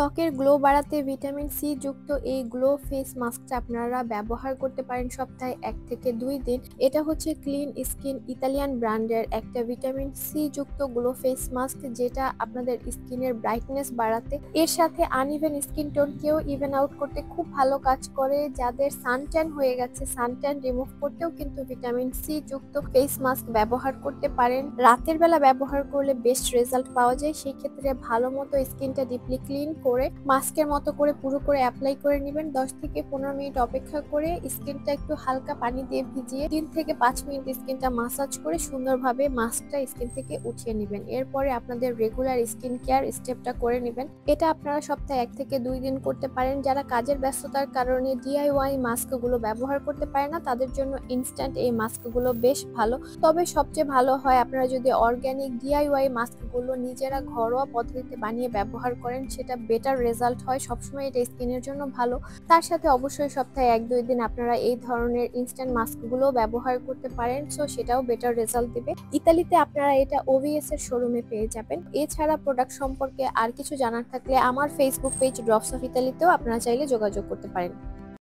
ত্বকের গ্লো বাড়াতে vitamin C যুক্ত এই গ্লো ফেস মাস্কটা আপনারা ব্যবহার করতে পারেন সপ্তাহে 1 থেকে 2 দিন। এটা হচ্ছে ক্লিন স্কিন ইতালিয়ান ব্র্যান্ডের একটা ভিটামিন সি যুক্ত গ্লো ফেস মাস্ক, যেটা আপনাদের স্কিনের ব্রাইটনেস বাড়াতে, এর সাথে আনইভেন স্কিন টোনকেও ইভেন আউট করতে খুব ভালো কাজ করে। যাদের সানট্যান হয়ে গেছে, সানট্যান রিমুভ করতেও কিন্তু ভিটামিন সি যুক্ত ফেস মাস্ক ব্যবহার করতে পারেন। রাতের বেলা ব্যবহার করলে বেস্ট রেজাল্ট পাওয়া যায়। সেই ক্ষেত্রে ভালো মতো স্কিনটা ডিপলি ক্লিন করে মাস্কের মতো করে পুরো করে অ্যাপ্লাই করে নেবেন। 10 থেকে 15 মিনিট অপেক্ষা করে স্কিনটা একটু হালকা পানি দিয়ে ভিজিয়ে 3 থেকে 5 মিনিট স্কিনটা মাসাজ করে সুন্দরভাবে মাস্কটা স্কিন থেকে উঠিয়ে নেবেন। এরপরে আপনাদের রেগুলার স্কিন কেয়ার স্টেপটা করে নেবেন। এটা আপনারা সপ্তাহে 1 থেকে 2 দিন করতে পারেন। যারা কাজের ব্যস্ততার কারণে ডিআইওয়াই মাস্কগুলো ব্যবহার করতে পারে না, তাদের জন্য ইনস্ট্যান্ট এই মাস্কগুলো বেশ ভালো। তবে সবচেয়ে ভালো হয় আপনারা যদি অর্গানিক ডিআইওয়াই মাস্কগুলো নিজেরা ঘরোয়া পদ্ধতিতে বানিয়ে ব্যবহার করেন, সেটা বেটার রেজাল্ট হয়। সবসময় এটা স্কিনের জন্য ভালো। তার সাথে অবশ্যই সপ্তাহে 1-2 দিন আপনারা এই ধরনের ইনস্ট্যান্ট মাস্কগুলো ব্যবহার করতে পারেন, সো সেটাও বেটার রেজাল্ট দিবে। ইতালিতে আপনারা এটা ওভিএস এর শোরুমে পেয়ে যাবেন। এছাড়া প্রোডাক্ট সম্পর্কে আর কিছু জানার থাকলে আমার ফেসবুক পেজ ড্রপস অফ ইতালিতেও আপনারা চাইলে যোগাযোগ করতে পারেন।